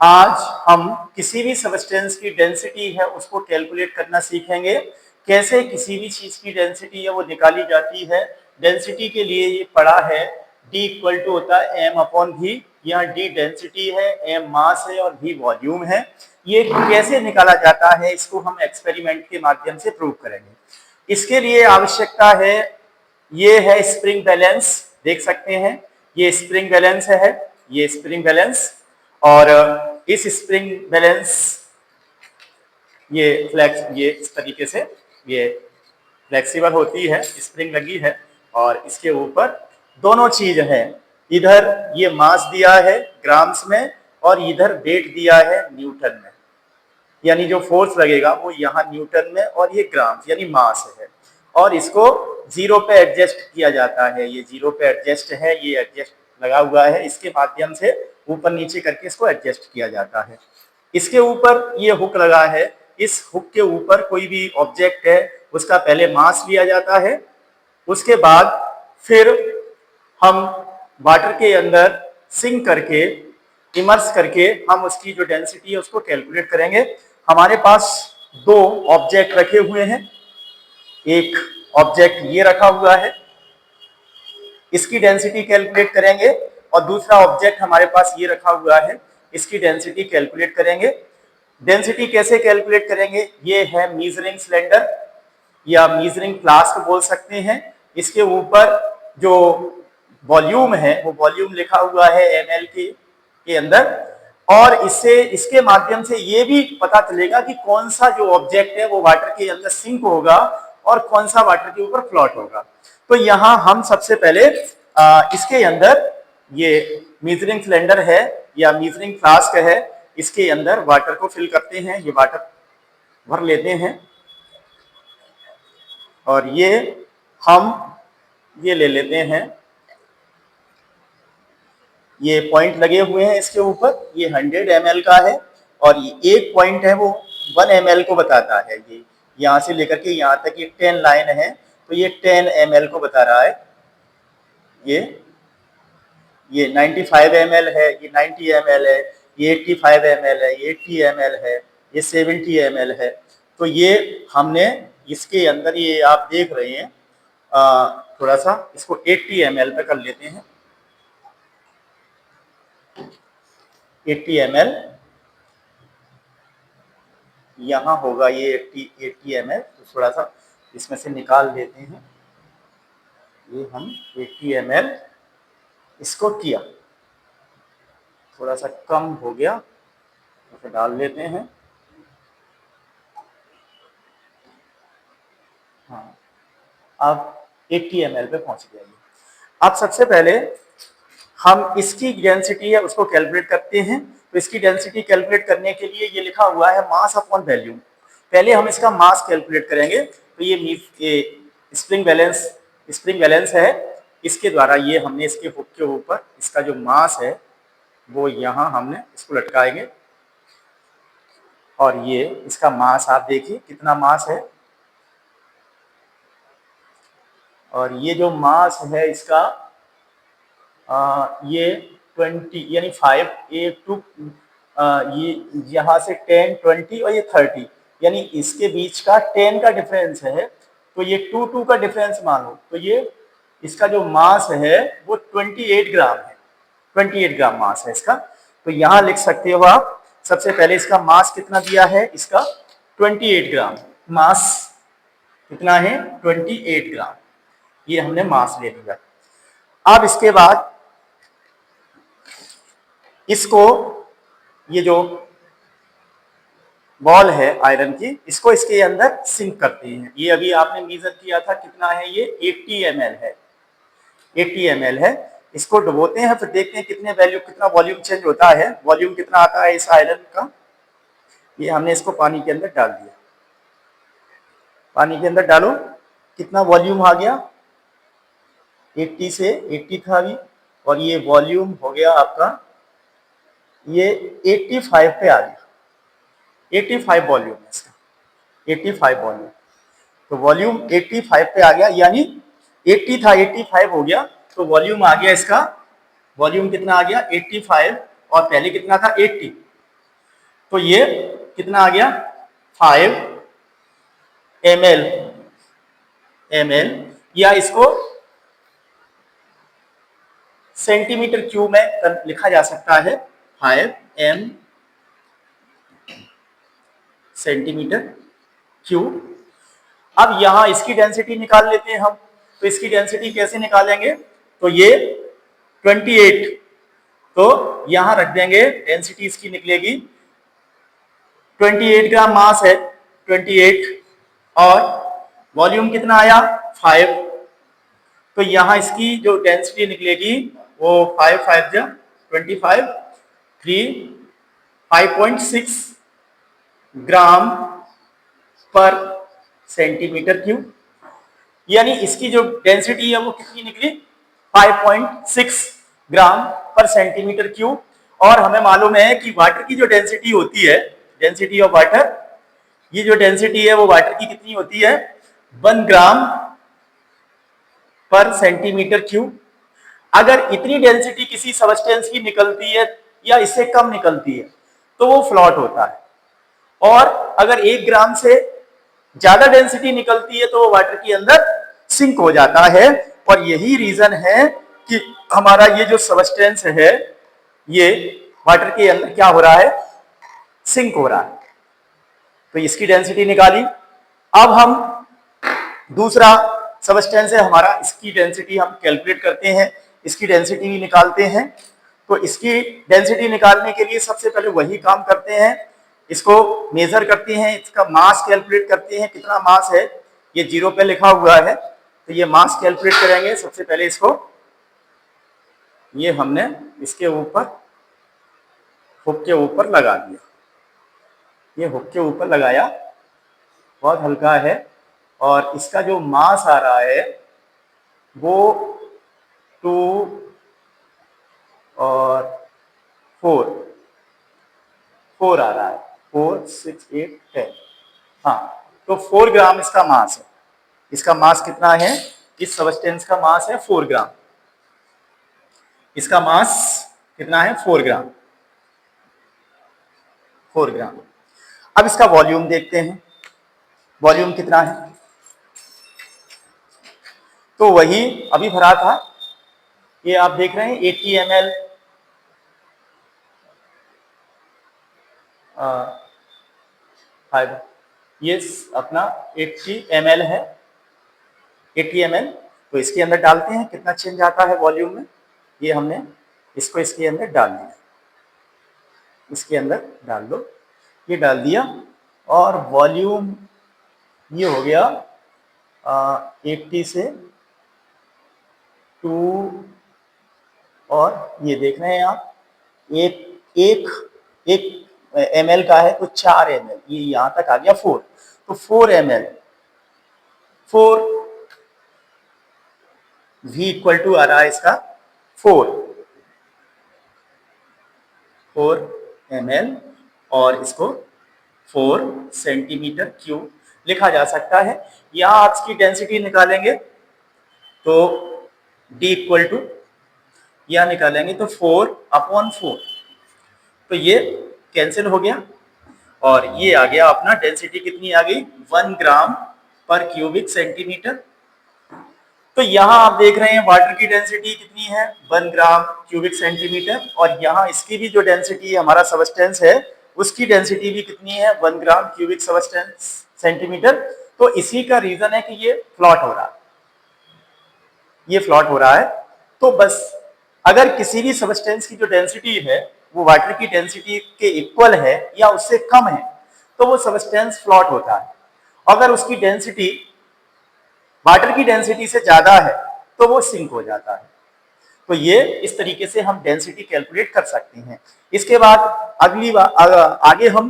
आज हम किसी भी सब्सटेंस की डेंसिटी है उसको कैलकुलेट करना सीखेंगे। कैसे किसी भी चीज की डेंसिटी है वो निकाली जाती है। डेंसिटी के लिए ये पढ़ा है D इक्वल टू होता है m अपॉन v। यहाँ D डेंसिटी है, m मास है और v वॉल्यूम है। ये कैसे निकाला जाता है इसको हम एक्सपेरिमेंट के माध्यम से प्रूव करेंगे। इसके लिए आवश्यकता है, ये है स्प्रिंग बैलेंस, देख सकते हैं ये स्प्रिंग बैलेंस है, ये स्प्रिंग बैलेंस। और इस स्प्रिंग बैलेंस ये फ्लेक्स, ये इस तरीके से ये फ्लेक्सिबल होती है, स्प्रिंग लगी है और इसके ऊपर दोनों चीज है। इधर ये मास दिया है ग्राम्स में और इधर वेट दिया है न्यूटन में, यानी जो फोर्स लगेगा वो यहाँ न्यूटन में और ये ग्राम्स यानी मास है। और इसको जीरो पे एडजस्ट किया जाता है, ये जीरो पे एडजस्ट है, ये एडजस्ट लगा हुआ है, इसके माध्यम से ऊपर नीचे करके इसको एडजस्ट किया जाता है। इसके ऊपर ये हुक लगा है, इस हुक के ऊपर कोई भी ऑब्जेक्ट है उसका पहले मास लिया जाता है, उसके बाद फिर हम वाटर के अंदर सिंक करके इमर्स करके हम उसकी जो डेंसिटी है उसको कैलकुलेट करेंगे। हमारे पास दो ऑब्जेक्ट रखे हुए हैं, एक ऑब्जेक्ट ये रखा हुआ है, इसकी डेंसिटी कैलकुलेट करेंगे और दूसरा ऑब्जेक्ट हमारे पास ये रखा हुआ है, इसकी डेंसिटी कैलकुलेट करेंगे। डेंसिटी कैसे कैलकुलेट करेंगे, ये है मीजरिंग सिलेंडर या मीजरिंग फ्लास्क बोल सकते हैं। इसके ऊपर जो वॉल्यूम है वो वॉल्यूम लिखा हुआ है ml के अंदर, और इससे इसके माध्यम से ये भी पता चलेगा कि कौन सा जो ऑब्जेक्ट है वो वाटर के अंदर सिंक होगा और कौन सा वाटर के ऊपर फ्लोट होगा। तो यहाँ हम सबसे पहले इसके अंदर ये मीजरिंग सिलेंडर है या मीजरिंग फ्लास्क है, इसके अंदर वाटर को फिल करते हैं, ये वाटर भर लेते हैं और ये हम ये ले लेते हैं, ये पॉइंट लगे हुए हैं इसके ऊपर, ये 100 ml का है और ये एक पॉइंट है वो 1 ml को बताता है। ये यहाँ से लेकर के यहाँ तक ये 10 लाइन है तो ये 10 ml को बता रहा है। ये 95 ml है, ये 90 ml है, ये 85 ml है, ये 80 ml है, ये 70 ml है। तो ये हमने इसके अंदर ये आप देख रहे हैं, थोड़ा सा इसको 80 ml पे कर लेते हैं। 80 ml यहाँ होगा, ये 80 ml, तो थोड़ा सा इसमें से निकाल देते हैं। ये हम 80 ml इसको किया, थोड़ा सा कम हो गया, इसे डाल लेते हैं। हाँ, अब 80 ml पे पहुंच गया ये। अब सबसे पहले हम इसकी डेंसिटी है उसको कैलकुलेट करते हैं। तो इसकी डेंसिटी कैलकुलेट करने के लिए ये लिखा हुआ है मास अपॉन वॉल्यूम। पहले हम इसका मास कैलकुलेट करेंगे। तो ये स्प्रिंग बैलेंस है, इसके द्वारा ये हमने इसके हुक के ऊपर इसका जो मास है वो यहाँ हमने इसको लटकाएंगे और ये इसका मास आप देखिए कितना मास है, और ये जो मास है इसका ये 20 यानी 5 एक टू ये यहाँ से 10 20 और ये 30 यानी इसके बीच का 10 का डिफरेंस है। तो ये 2 का डिफरेंस मान लो, तो ये इसका जो मास है वो 28 ग्राम है, 28 ग्राम मास है इसका। तो यहाँ लिख सकते हो आप, सबसे पहले इसका मास कितना दिया है, इसका 28 ग्राम मास कितना है, 28 ग्राम, ये हमने मास ले लिया। अब इसके बाद इसको ये जो बॉल है आयरन की, इसको इसके अंदर सिंक करते हैं। ये अभी आपने मेजर किया था कितना है, ये 80 ml है, 80 ml है। इसको डुबोते हैं फिर देखते हैं कितने वैल्यू कितना वॉल्यूम चेंज होता है, वॉल्यूम कितना आता है इस आयरन का। ये हमने इसको पानी के अंदर डाल दिया, पानी के अंदर डालो, कितना वॉल्यूम आ गया, 80 से 80 था अभी, और ये वॉल्यूम हो गया आपका ये 85 पे आ गया, 85 वॉल्यूम है इसका, 85 वॉल्यूम। तो वॉल्यूम 85 पे आ गया, यानी 80 था 85 हो गया, तो वॉल्यूम आ गया इसका, वॉल्यूम कितना आ गया 85 और पहले कितना था 80, तो ये कितना आ गया 5 ml या इसको सेंटीमीटर क्यूब में लिखा जा सकता है 5 m सेंटीमीटर क्यूब। अब यहां इसकी डेंसिटी निकाल लेते हैं हम। तो इसकी डेंसिटी कैसे निकालेंगे? तो ये 28, तो यहां रख देंगे, डेंसिटी इसकी निकलेगी 28 ग्राम मास है 28, और वॉल्यूम कितना आया 5। तो यहां इसकी जो डेंसिटी निकलेगी वो 5 5 जा 25, 5.6 ग्राम पर सेंटीमीटर क्यूब। यानी इसकी जो डेंसिटी है वो कितनी निकली 5.6 ग्राम पर सेंटीमीटर क्यूब। और हमें मालूम है कि वाटर की जो डेंसिटी होती है, डेंसिटी ऑफ वाटर, ये जो डेंसिटी है वो वाटर की कितनी होती है 1 ग्राम पर सेंटीमीटर क्यूब। अगर इतनी डेंसिटी किसी सबस्टेंस की निकलती है या इससे कम निकलती है तो वो फ्लॉट होता है, और अगर 1 ग्राम से ज्यादा डेंसिटी निकलती है तो वो वाटर के अंदर सिंक हो जाता है। और यही रीजन है कि हमारा ये जो सबस्टेंस है ये वाटर के अंदर क्या हो रहा है, सिंक हो रहा है। तो इसकी डेंसिटी निकाली। अब हम दूसरा सबस्टेंस है हमारा, इसकी डेंसिटी हम कैलकुलेट करते हैं, इसकी डेंसिटी भी निकालते हैं। तो इसकी डेंसिटी निकालने के लिए सबसे पहले वही काम करते हैं, इसको मेजर करते हैं, इसका मास कैलकुलेट करते हैं, कितना मास है, ये 0 पे लिखा हुआ है, तो ये मास कैलकुलेट करेंगे। सबसे पहले इसको ये हमने इसके ऊपर हुक के ऊपर लगा दिया, ये हुक के ऊपर लगाया, बहुत हल्का है, और इसका जो मास आ रहा है वो 2 और 4 आ रहा है, 4 6 8 10, हाँ, तो 4 ग्राम इसका मास है। इसका मास कितना है, इस सबस्टेंस का मास है 4 ग्राम, इसका मास कितना है 4 ग्राम, 4 ग्राम। अब इसका वॉल्यूम देखते हैं, वॉल्यूम कितना है। तो वही अभी भरा था, ये आप देख रहे हैं 80 ml, ये अपना 80 ml है, 80 ml। तो इसके अंदर डालते हैं, कितना चेंज आता है वॉल्यूम में। ये हमने इसको इसके अंदर डाल दिया, इसके अंदर डाल दो, ये डाल दिया, और वॉल्यूम ये हो गया 80 से 2, और ये देख रहे हैं आप एक ml का है तो 4 ml, ये यहां तक आ गया 4, तो 4 ml, 4 V इक्वल टू आ रहा है इसका 4 ml, और इसको 4 सेंटीमीटर क्यूब लिखा जा सकता है। यहां आप इसकी डेंसिटी निकालेंगे तो D इक्वल टू यहां निकालेंगे तो 4/4, तो ये कैंसिल हो गया, और ये आ गया अपना डेंसिटी कितनी आ गई 1 ग्राम पर क्यूबिक सेंटीमीटर। तो यहां आप देख रहे हैं वाटर की डेंसिटी कितनी है 1 ग्राम क्यूबिक सेंटीमीटर, और यहां इसकी भी जो डेंसिटी हमारा सबस्टेंस है उसकी डेंसिटी भी कितनी है 1 ग्राम क्यूबिक सबस्टेंस सेंटीमीटर। तो इसी का रीजन है कि ये फ्लॉट हो रहा है, ये फ्लॉट हो रहा है। तो बस अगर किसी भी सबस्टेंस की जो डेंसिटी है वो वाटर की डेंसिटी के इक्वल है या उससे कम है तो वो सबस्टेंस फ्लॉट होता है। अगर उसकी डेंसिटी वाटर की डेंसिटी से ज्यादा है तो वो सिंक हो जाता है। तो ये इस तरीके से हम डेंसिटी कैलकुलेट कर सकते हैं। इसके बाद अगली बार आगे हम